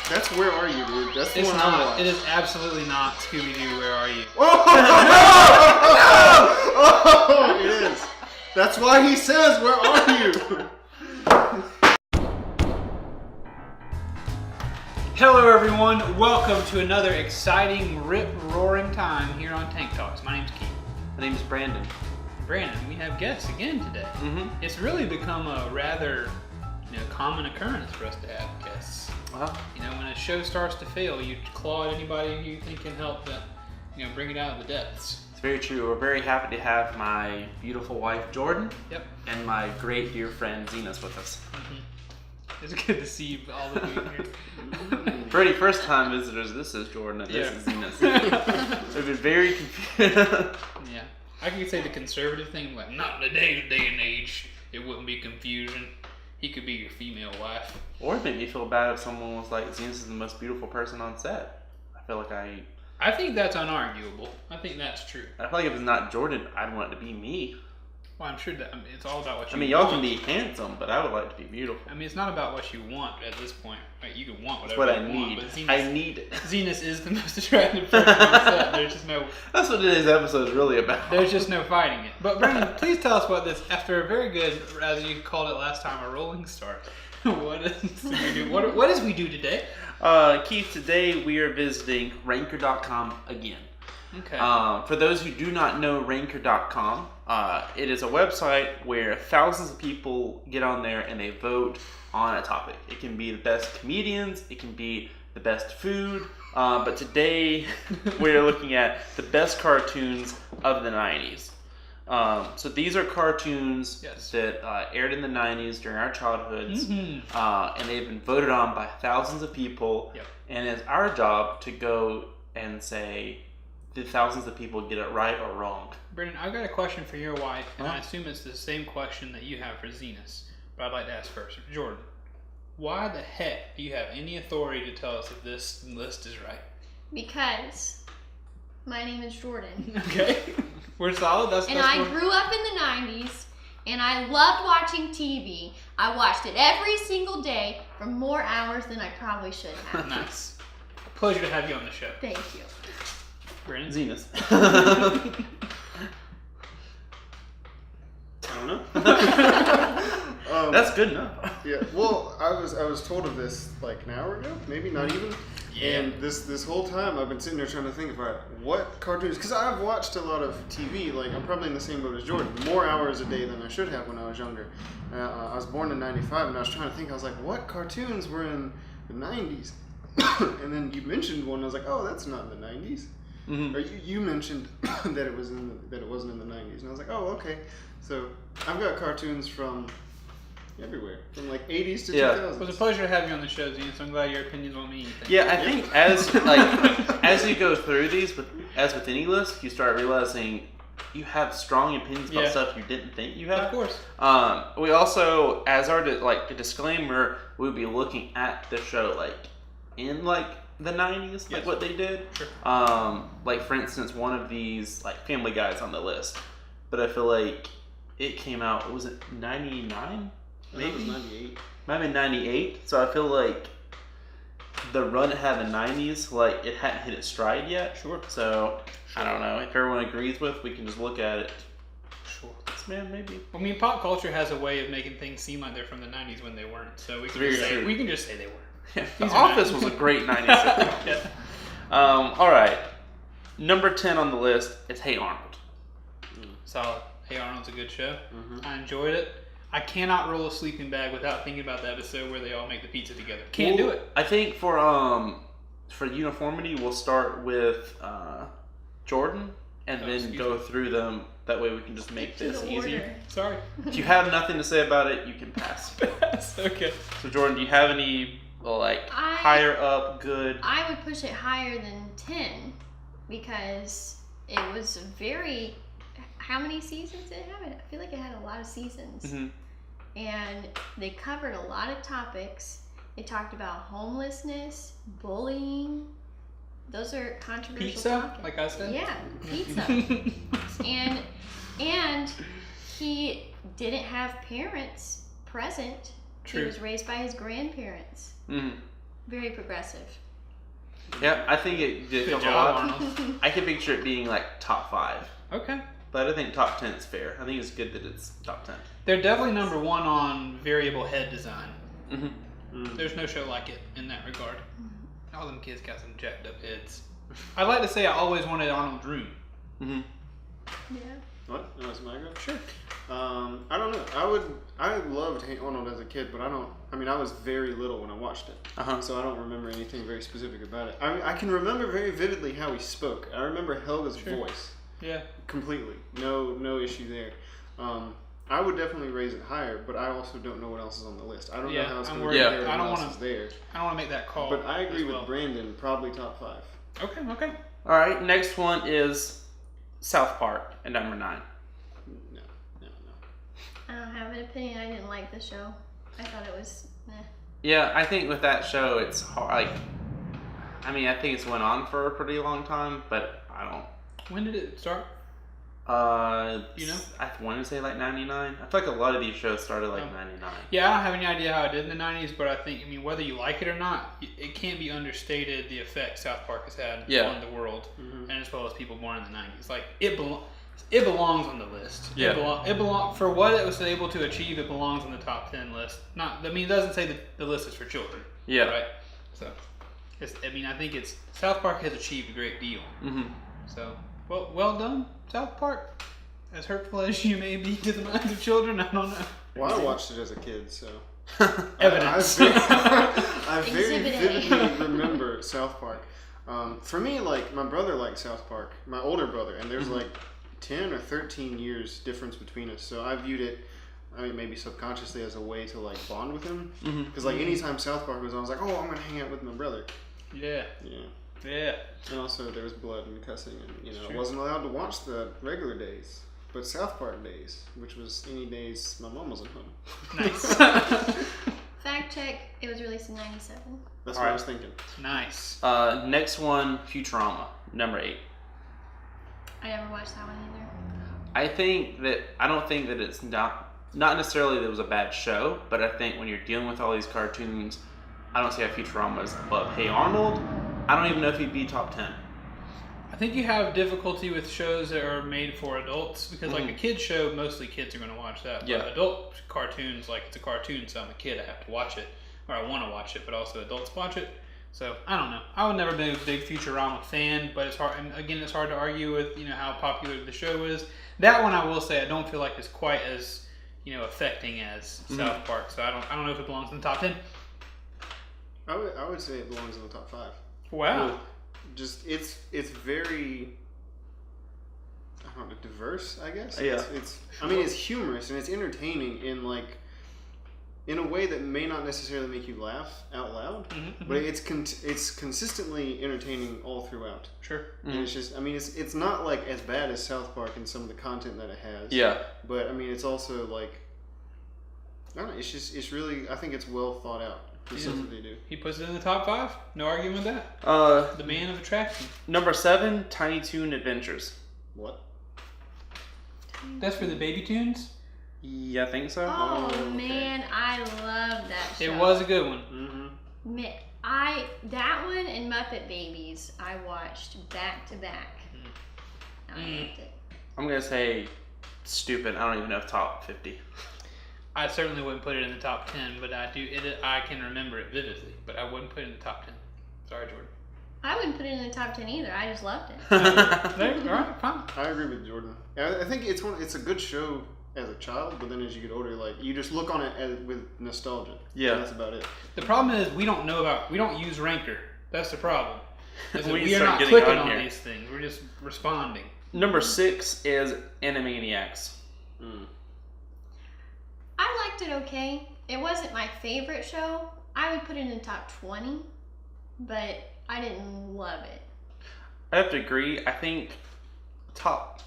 That's Where Are You, dude? That's the It's one not. I watched. It is absolutely not Scooby-Doo, Where Are You? Oh, it is. That's why he says, "Where are you?" Hello everyone, welcome to another exciting, rip-roaring time here on Tank Talks. My name's Keith. My name's Brandon. Brandon, we have guests again today. Mm-hmm. It's really become a rather common occurrence for us to have guests. Well, When a show starts to fail, you claw at anybody you think can help bring it out of the depths. it's very true. We're very happy to have my beautiful wife, Jordan, Yep. and my great dear friend, Zenas, with us. Mm-hmm. It's good to see all of you here. For any first-time visitors, this is Jordan, and this is Zenas. So we've been very confused. Yeah. I could say the conservative thing, like, not in today's day and age, it wouldn't be confusion. He could be your female wife. Or it made me feel bad if someone was like, Zenas is the most beautiful person on set. I feel like I think that's unarguable. I think that's true. I feel like if it's not Jordan, I'd want it to be me. Well, I'm sure that it's all about what you want. Y'all can be handsome, but I would like to be beautiful. It's not about what you want at this point. Like, you can want That's whatever what I you want, need. but Zenas, I need it. Zenas is the most attractive person on set. There's just no... That's what today's episode is really about. There's just no fighting it. But Brandon, please tell us what this, after a very good, as you called it last time, a rolling start. What is we do today? Keith, today we are visiting Ranker.com again. Okay. For those who do not know Ranker.com, it is a website where thousands of people get on there and they vote on a topic. It can be the best comedians, it can be the best food, but today we're looking at the best cartoons of the 90s. So these are cartoons that aired in the 90s during our childhoods, and they've been voted on by thousands of people, and it's our job to go and say, did thousands of people get it right or wrong? Brendan, I've got a question for your wife, and I assume it's the same question that you have for Zenas, but I'd like to ask first. Jordan, why the heck do you have any authority to tell us if this list is right? Because my name is Jordan. Okay. We're solid. I grew up in the 90s, and I loved watching TV. I watched it every single day for more hours than I probably should have. Nice. Pleasure to have you on the show. Thank you. Brandon? Zenas. I don't know. That's good enough. Yeah. Well, I was told of this like an hour ago, maybe not even. Yeah. And this whole time I've been sitting there trying to think about what cartoons, because I've watched a lot of TV. Like, I'm probably in the same boat as Jordan, more hours a day than I should have when I was younger. I was born in '95, and I was trying to think. I was like, what cartoons were in the '90s? And then you mentioned one. I was like, oh, that's not in the '90s. Mm-hmm. Or you mentioned that it wasn't in the '90s, and I was like, oh, okay. So I've got cartoons from everywhere, from like '80s to 2000s. It was a pleasure to have you on the show, Zenas. I'm glad your opinions won't mean anything. Yeah, I think as you go through these, as with any list, you start realizing you have strong opinions about stuff you didn't think you had. Of course. We also, as our a disclaimer, we'll be looking at the show in the 90s, what they did. Sure. For instance, one of these Family Guy's on the list, but I feel like it came out. Was it 99? Maybe it was 98. Might have been 98. So I feel like the run it had in the 90s, it hadn't hit its stride yet. Sure. So I don't know if everyone agrees with. We can just look at it. Sure. Man, maybe. Pop culture has a way of making things seem like they're from the 90s when they weren't. So we can just say they were. Yeah, The Office was a great 90s sitcom. Yeah. All right. Number 10 on the list is Hey Arnold. Solid. Hey Arnold's a good show. Mm-hmm. I enjoyed it. I cannot roll a sleeping bag without thinking about the episode where they all make the pizza together. Can't do it. I think for uniformity, we'll start with Jordan and then go through them. That way we can just make this easier. Sorry. If you have nothing to say about it, you can pass. Okay. So Jordan, do you have any higher up good? I would push it higher than 10 because it was very... How many seasons did it have? I feel like it had a lot of seasons. Mm-hmm. And they covered a lot of topics. They talked about homelessness, bullying. Those are controversial Pizza, topics. like I said? Yeah, pizza. and he didn't have parents present. True. He was raised by his grandparents. Mm-hmm. Very progressive. Yeah, I think it did Good come a job, lot. Arnold. I can picture it being like top 5. Okay. But I think top 10 is fair. I think it's good that it's top 10. They're definitely number 1 on variable head design. Mm-hmm. There's no show like it in that regard. All them kids got some jacked up heads. I'd like to say I always wanted Arnold's room. Mm-hmm. Yeah. What? Oh, it's my go? Sure. I don't know. I loved Hey Arnold as a kid, but I was very little when I watched it. Uh-huh. So I don't remember anything very specific about it. I can remember very vividly how he spoke. I remember Helga's voice Yeah. completely. No issue there. I would definitely raise it higher, but I also don't know what else is on the list. I don't know how it's I'm going to worried. be Yeah. there. I don't What else wanna- is there. I don't want to make that call. But I agree as well. with Brandon. Probably top 5. Okay. All right, next one is South Park at number 9. No. I don't have an opinion. I didn't like the show. I thought it was. Yeah, I think with that show, it's hard. I think it's went on for a pretty long time, but I don't. When did it start? You know? I want to say like 99. I feel like a lot of these shows started like Oh. 99. Yeah, I don't have any idea how it did in the 90s, but I think, whether you like it or not, it can't be understated the effect South Park has had on the world, and as well as people born in the 90s. Like, it belongs on the list. Yeah. It belong for what it was able to achieve. It belongs on the top 10 list. It doesn't say that the list is for children. Yeah. Right. So, I think South Park has achieved a great deal. Mm-hmm. So, well done, South Park. As hurtful as you may be to the minds of children, I don't know. Well, I watched it as a kid, so. Evidence. I very Exhibit A. vividly remember South Park. For me, like, my brother liked South Park, my older brother, and there's like 10 or 13 years difference between us. So I viewed it, maybe subconsciously, as a way to like bond with him. Because like anytime South Park was on, I was like, oh, I'm gonna hang out with my brother. Yeah. Yeah. And also there was blood and cussing, and I Sure. wasn't allowed to watch the regular days, but South Park days, which was any days my mom wasn't home. Nice. Fact check. It was released in '97. That's All what I right. was thinking. Nice. Next one, Futurama, number 8. I never watched that one either. I don't think that it's not necessarily that it was a bad show, but I think when you're dealing with all these cartoons, I don't see how Futurama is above Hey Arnold. I don't even know if he'd be top 10. I think you have difficulty with shows that are made for adults because, like a kid's show, mostly kids are going to watch that. Yeah. But adult cartoons, like it's a cartoon, so I'm a kid, I have to watch it, or I want to watch it, but also adults watch it. So I don't know. I would never been a big Futurama fan, but it's hard. And again, it's hard to argue with how popular the show is. That one, I will say, I don't feel like it's quite as affecting as South Park. So I don't know if it belongs in the top 10. I would say it belongs in the top 5. Wow. Just it's very, I don't know, diverse, I guess. Yeah. It's humorous and it's entertaining in a way that may not necessarily make you laugh out loud, but it's consistently entertaining all throughout. Sure. And it's just, it's not like as bad as South Park and some of the content that it has. Yeah. But it's also like, I don't know, it's really, I think it's well thought out. The stuff that they do. He puts it in the top 5. No arguing with that. The man of attraction. Number 7, Tiny Toon Adventures. What? That's for the baby tunes. Yeah, I think so. Oh, okay. man, I love that show. It was a good one. Mm-hmm. That one and Muppet Babies I watched back to back. I loved it. I'm going to say stupid. I don't even know if top 50. I certainly wouldn't put it in the top 10, but I can remember it vividly, but I wouldn't put it in the top 10. Sorry, Jordan. I wouldn't put it in the top 10 either. I just loved it. There, all right, fine. I agree with Jordan. I think it's a good show as a child, but then as you get older, like you just look on it with nostalgia. Yeah. And that's about it. The problem is we don't use Ranker. That's the problem. Is that We we are start not getting clicking on on here. these things. We're just responding. Number 6 is Animaniacs. I liked it okay. It wasn't my favorite show. I would put it in the top 20, but I didn't love it. I have to agree. I think top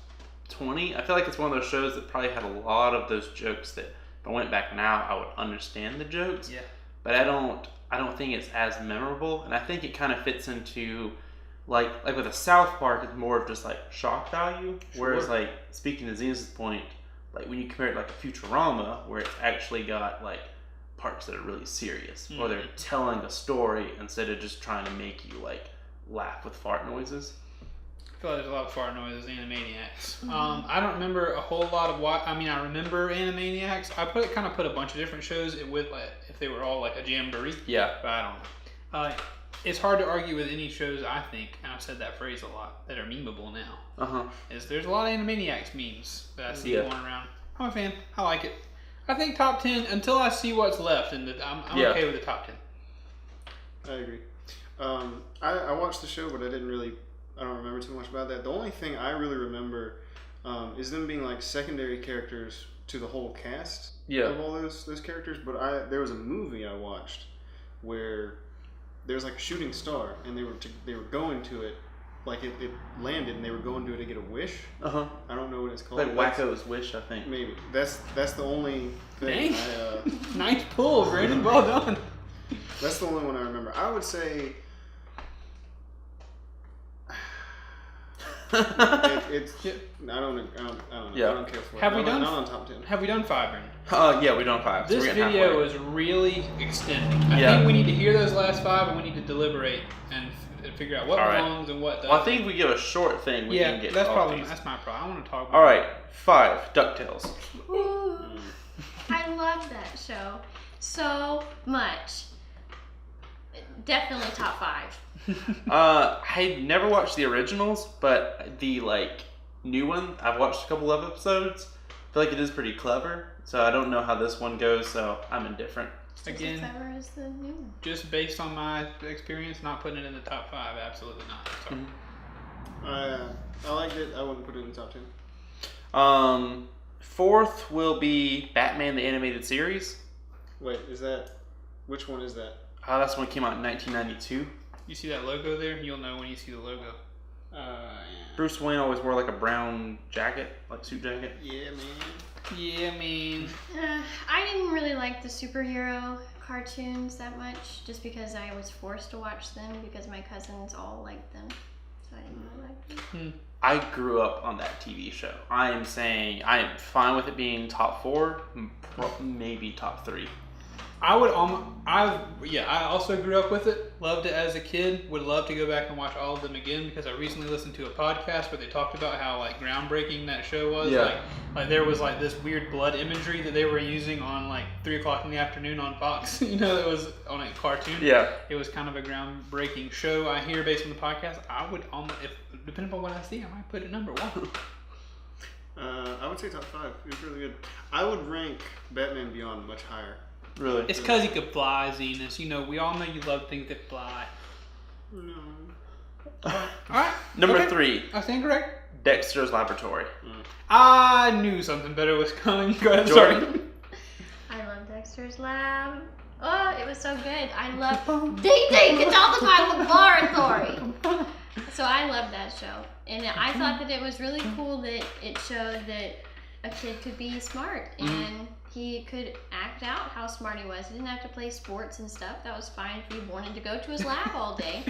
20, I feel like it's one of those shows that probably had a lot of those jokes that if I went back now, I would understand the jokes. Yeah. But I don't think it's as memorable, and I think it kind of fits into like with a South Park, it's more of just like shock value. Sure. Whereas like speaking to Zenas' point, like when you compare it like a Futurama, where it's actually got like parts that are really serious, or they're telling a story instead of just trying to make you like laugh with fart noises. I feel like there's a lot of fart noises in Animaniacs. I don't remember a whole lot of what. I mean, I remember Animaniacs. I kind of put a bunch of different shows with like if they were all like a jamboree. Yeah. But I don't know. It's hard to argue with any shows, I think, and I've said that phrase a lot, that are memeable now. Is there's a lot of Animaniacs memes that I see going around. I'm a fan. I like it. I think top 10 until I see what's left, and I'm okay with the top 10. I agree. I watched the show, but I don't remember too much about that. The only thing I really remember is them being like secondary characters to the whole cast of all those characters. But there was a movie I watched where there was like a shooting star, and they were going to it, like it landed, and they were going to it to get a wish. I don't know what it's called. Like Wacko's Wish, I think. Maybe that's the only thing. Dang. Nice pull, Brandon. Well done. That's the only one I remember. I would say it's. I don't know. Yeah. I don't care for it. Have we done? Not on top 10. Have we done 5, Brandon? Yeah, we done 5. This so video is really extending. I think we need to hear those last 5, and we need to deliberate and figure out what belongs and what doesn't. Well, I think if we give a short thing, we can get that's all probably these. that's my problem. I want to talk about All right, 5, DuckTales. Ooh, I love that show so much. Definitely top 5. I never watched the originals, but the new one, I've watched a couple of episodes. I feel like it is pretty clever, so I don't know how this one goes, so I'm indifferent. Again, As clever as the new one. just based on my experience, not putting it in the top 5, absolutely not. Sorry. I liked it. I wouldn't put it in the top 10. 4th will be Batman the Animated Series. Wait, which one is that? That's the one that came out in 1992. You see that logo there? You'll know when you see the logo. Yeah. Bruce Wayne always wore like a brown jacket, like suit jacket. Yeah, man. Yeah, man. I didn't really like the superhero cartoons that much, just because I was forced to watch them because my cousins all liked them. So I didn't really like them. I grew up on that TV show. I am saying I am fine with it being top 4, maybe top 3. I also grew up with it. Loved it as a kid. Would love to go back and watch all of them again because I recently listened to a podcast where they talked about how groundbreaking that show was. Yeah. Like there was this weird blood imagery that they were using on 3 o'clock in the afternoon on Fox. It was on a cartoon. Yeah. It was kind of a groundbreaking show. I hear based on the podcast. I would depending on what I see, I might put it number 1. I would say top 5. It was really good. I would rank Batman Beyond much higher. Really? It's because he could fly, Zenas. We all know you love things that fly. No. Alright. Number 3, I stand correct. Dexter's Laboratory. I knew something better was coming. Go ahead, Jordan. sorry. I love Dexter's Lab. Oh, it was so good. I love Ding Ding, it's all the laboratory. So I love that show. And I thought that it was really cool that it showed that a kid could be smart and he could act out how smart he was. He didn't have to play sports and stuff. That was fine if he wanted to go to his lab all day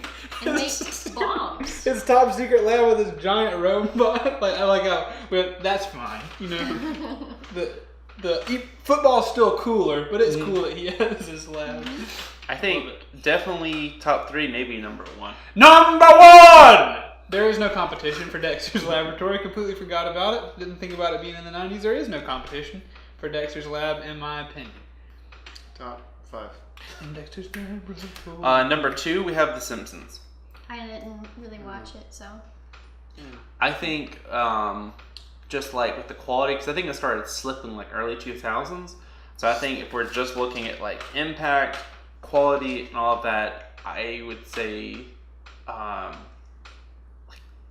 and make bombs. His top secret lab with his giant robot. I like how, but that's fine. The football's still cooler, but it's cool that he has his lab. I think definitely top 3, maybe number 1. Number 1! There is no competition for Dexter's Laboratory. Completely forgot about it. Didn't think about it being in the 90s. There is no competition for Dexter's Lab, in my opinion. Top 5. And Dexter's Laboratory. Number 2, we have The Simpsons. I didn't really watch it, so. I think just with the quality, because I think it started slipping early 2000s. So I think if we're just looking at impact, quality, and all of that, I would say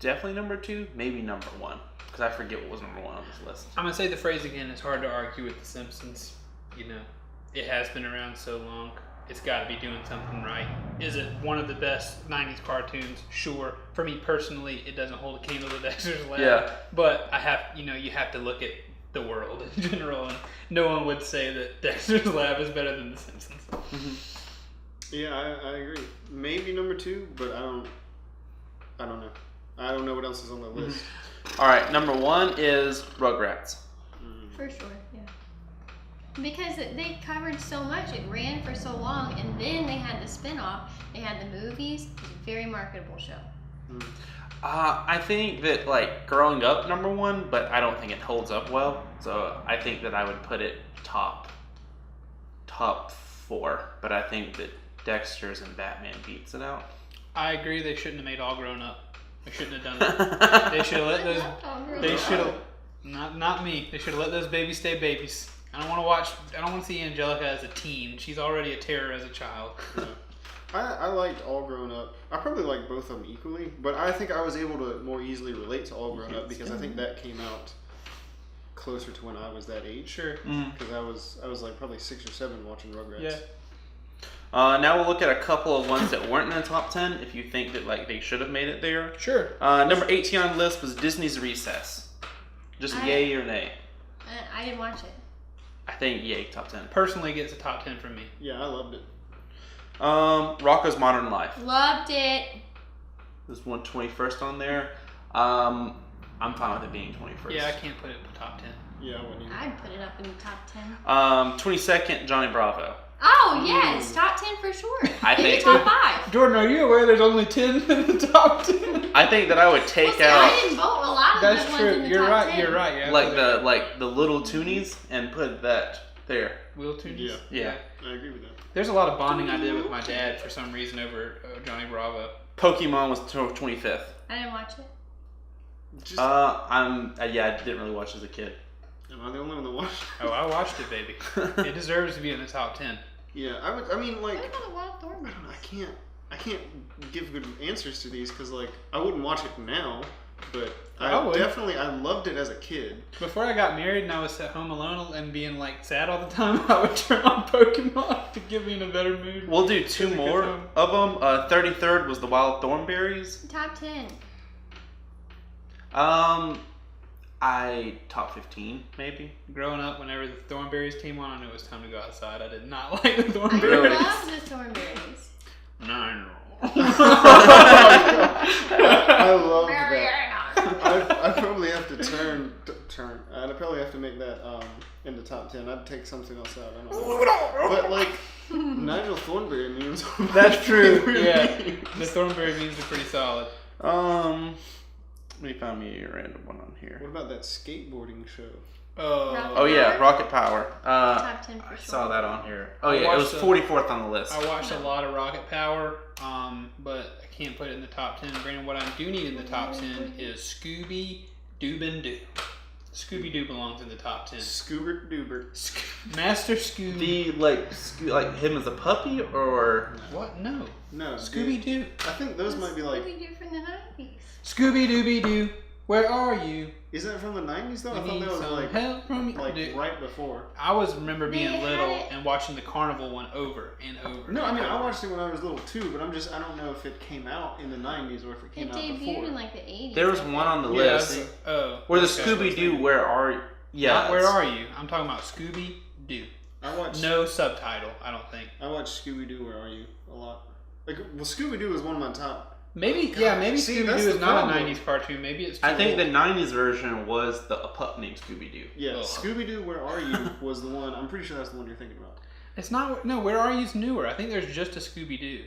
definitely number 2, maybe number 1, because I forget what was number 1 on this list. I'm going to say the phrase again. It's hard to argue with The Simpsons. It has been around so long. It's got to be doing something right. Is it one of the best 90s cartoons? Sure. For me personally, it doesn't hold a candle to Dexter's Lab. Yeah. But you have to look at the world in general, and no one would say that Dexter's Lab is better than The Simpsons. Yeah, I agree. Maybe number 2, but I don't know. I don't know what else is on the list. All right, number 1 is Rugrats. For sure, yeah. Because they covered so much, it ran for so long, and then they had the spin-off. They had the movies. It was a very marketable show. I think that like growing up, number one, but I don't think it holds up well. So I think that I would put it top 4. But I think that Dexter's and Batman beats it out. I agree. They shouldn't have made All Grown Up. They shouldn't have done that. They should have let those. They should have. Not me. They should have let those babies stay babies. I don't want to see Angelica as a teen. She's already a terror as a child. Yeah. I liked All Grown Up. I probably like both of them equally, but I think I was able to more easily relate to All Grown Up because I think that came out closer to when I was that age. Sure. Because I was like probably 6 or 7 watching Rugrats. Yeah. Now we'll look at a couple of ones that weren't in the top 10 if you think that like they should have made it there. Sure. Number 18 on the list was Disney's Recess. Just yay or nay? I didn't watch it. I think yay, top 10. Personally, gets a top 10 from me. Yeah, I loved it. Rocko's Modern Life. Loved it. There's 121st on there. I'm fine with it being 21st. Yeah, I can't put it in the top 10. Yeah, I wouldn't either. I'd put it up in the top 10. 22nd, Johnny Bravo. Oh, yes. Top 10 for sure. I Maybe think- top 5. Jordan, are you aware there's only 10 in the top 10? I think that I would take Well, see, I out didn't vote a lot of That's the true. ones in the You're top right. 10. You're right. You're like absolutely the little toonies and put that there. Wheel Toonies? Yeah. I agree with that. There's a lot of bonding I did with my dad for some reason over Johnny Bravo. Pokemon was 25th. I didn't watch it. Just, I didn't really watch as a kid. am I the only one that watched? Oh, I watched it, baby. It deserves to be in the top 10. Yeah, I mean, like, What about the Wild Thornberries? I don't know, I can't give good answers to these because, like, I wouldn't watch it now, but I would. I loved it as a kid. Before I got married and I was at home alone and being like sad all the time, I would turn on Pokemon to get me in a better mood. We'll do 2 Good more time. of them. 33rd was the Wild Thornberries. Top 10. Top 15 maybe. Growing up, whenever the Thornberries came on, I knew it was time to go outside. I did not like the I Thornberries. love the Thornberries. No. I loved that. I probably have to turn. I'd probably have to make that in the top 10. I'd take something else out. I don't know. But like Nigel Thornberry memes. That's true. Yeah, the Thornberry memes are pretty solid. Let me find me a random one on here. What about that skateboarding show? Oh yeah, Rocket Power. Top 10 for I sure. saw that on here. Oh I yeah, it was watched 44th on the list. I watched a lot of Rocket Power, but I can't put it in the top 10. Brandon, what I do need in the top 10 is Scooby-Doo. Scooby-Doo belongs in the top 10. Scoobert Doober. Master Scooby. The like him as a puppy or What? No. No, Scooby-Doo. I think those might be like. Scooby-Doo from the 90s. Scooby-Dooby-Doo, where are you? Is that from the 90s though? I We thought need that was some like help from you. Dude, right before. I remember being They had little it. and watching the Carnival one over and over. No, I and mean I over. watched it when I was little too, but I don't know if it came out in the 90s or if it came It out debuted before. in like the 80s. there was I one on the think. Yeah, list where the Scooby Doo Where Are Not Where Are You? I'm talking about Scooby-Doo. I watched No subtitle, I don't think. I watched Scooby Doo Where Are You a lot. Like, well, Scooby Doo is one of my top. Maybe, God, yeah, maybe see, Scooby-Doo that's is the not problem. a 90s cartoon. Maybe it's too I think old. the 90s version was a pup named Scooby Doo. Yeah, Oh. Scooby Doo Where Are You was the one. I'm pretty sure that's the one you're thinking about. It's not, no, Where Are You's newer. I think there's just a Scooby-Doo.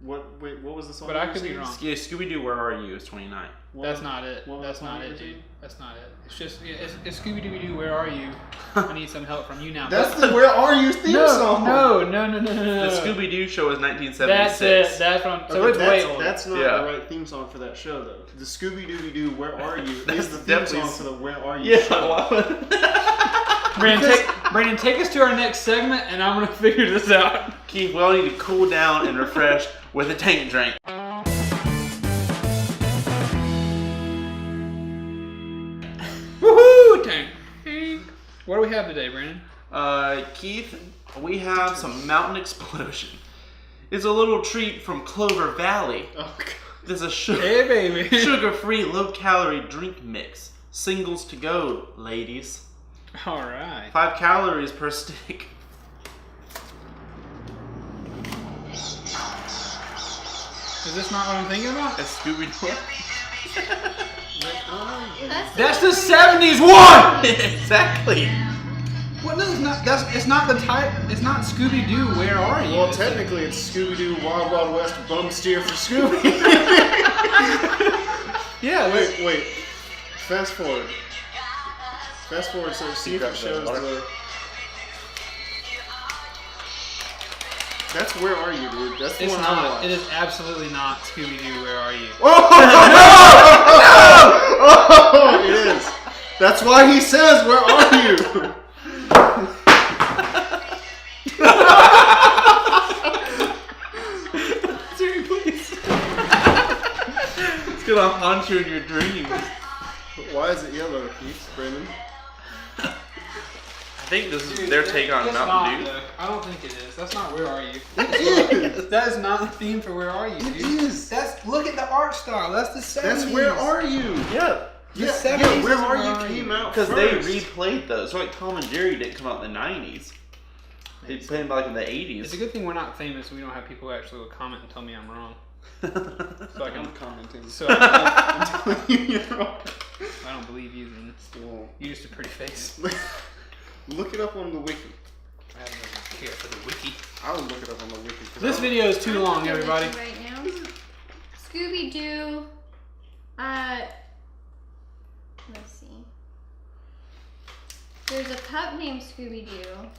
What was the song? But you I were could be singing? wrong. Yeah, Scooby Doo Where Are You is 29. What That's was- not it. what was That's the song not you were it, dude. singing? That's not it. It's just, it's Scooby-Dooby-Doo, Where Are You? I need some help from you now. That's the Where Are You theme song. No. The Scooby Doo show was 1976. That's it. That's what I'm, so Okay, it's way old. That's not Yeah. the right theme song for that show, though. The Scooby Dooby Doo Where Are You is That's the theme definitely- song for the Where Are You Yeah. show. Brandon, take us to our next segment, and I'm gonna figure this out. Keith, we all need to cool down and refresh with a tank drink. Woohoo! Tank. What do we have today, Brandon? Keith, we have some Mountain Explosion. It's a little treat from Clover Valley. Oh, God. This is a Hey, baby. sugar-free, low-calorie drink mix. Singles to go, ladies. All right. 5 calories per stick. Is this not what I'm thinking about? A Scooby-Doo. That's That's the 70s one! Exactly. What? No, it's not. It's not the type. It's not Scooby Doo. Where are you? Well, technically, it's Scooby Doo Wild Wild West bum steer for Scooby. Yeah. Wait. Fast forward. So see if it shows the. That's Where Are You, dude? That's the It's one I not. watched. It is absolutely not Scooby Doo. Where are you? Oh, it is. That's why he says, "Where are you?" Siri, please. It's gonna haunt you in your dreams. Why is it yellow, Keith, Brandon? I think this is their take on It's Mountain not, Dew. though. I don't think it is. That's not Where Are You. It is. That is not the theme for Where Are You, dude. It is. That's look at the art style. That's the 70s. That's Where Are You? Yeah, The Yeah, 70s Where is Are Where You Are came You. out because they first. replayed those. Like Tom and Jerry didn't come out in the 90s. They played them like in the It's a 80s. good thing we're not famous. So we don't have people who actually will comment and tell me I'm wrong. So I I'm can. commenting. So I'm telling you you're wrong. I don't believe you. Then Well, you just a pretty face. look it up on the wiki. I don't care for the wiki. I would look it up on the wiki. 'Cause This I don't- video is too long, I'm everybody. looking right now. Scooby Doo. Let's see. There's a pup named Scooby Doo.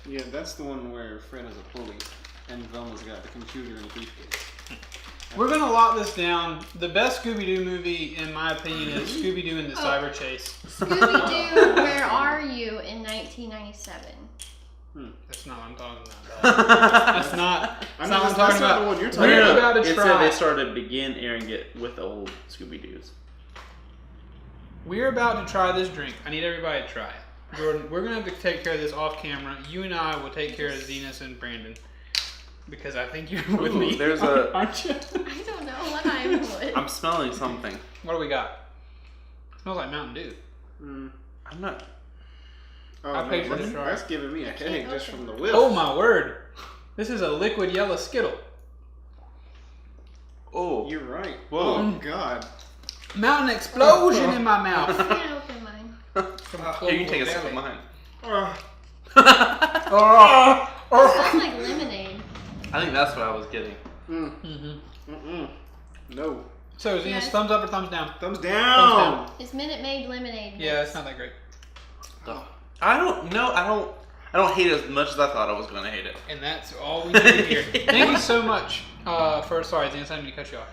Yeah, that's the one where Fred is a bully and Velma's got the computer and the briefcase. We're gonna lock this down. The best Scooby Doo movie, in my opinion, is Scooby Doo and the Cyber Chase. Scooby Doo, Where Are You in 1997. That's not what I'm talking about. That's not. That's not what I'm talking not about. the one you're We're talking about. about to It said try. they started to begin airing it with the old Scooby Doo's. We're about to try this drink. I need everybody to try it. Jordan, we're gonna have to take care of this off camera. You and I will take care of Zenas and Brandon. Because I think you're with Ooh, me. there's a- Aren't you? I don't know what I would. I'm smelling something. What do we got? Smells like Mountain Dew. I'm not. Oh, I no, paid for the that's, try. that's giving me a headache just from the whiff. Oh my word! This is a liquid yellow Skittle. Oh. You're right. Whoa. Oh, God. Mountain explosion in my I mouth. can't open mine. Here, you can take a sip of mine. It smells like lemonade. I think that's what I was getting. No. So, Zenas, Yes. thumbs up or thumbs down? Thumbs Thumbs down. down. It's Minute Maid lemonade. Yeah, it's not that great. I don't know. I don't hate it as much as I thought I was going to hate it. And that's all we need to hear. Thank you so much for, sorry, Zenas, I didn't mean to cut you off.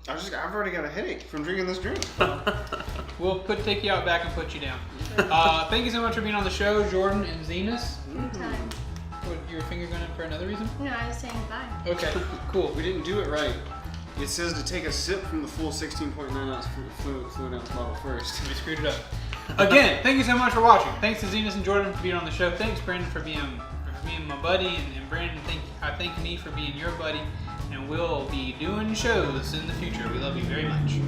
I've already got a headache from drinking this drink. We'll take you out back and put you down. Thank you so much for being on the show, Jordan and Zenas. Anytime. What, your finger going in for another reason? No, I was saying bye. Okay, cool. We didn't do it right. It says to take a sip from the full 16.9 ounce fluid ounce bottle first. We screwed it up. Again, thank you so much for watching. Thanks to Zenas and Jordan for being on the show. Thanks, Brandon, for being my buddy, and Brandon, I thank me for being your buddy. And we'll be doing shows in the future. We love you very much.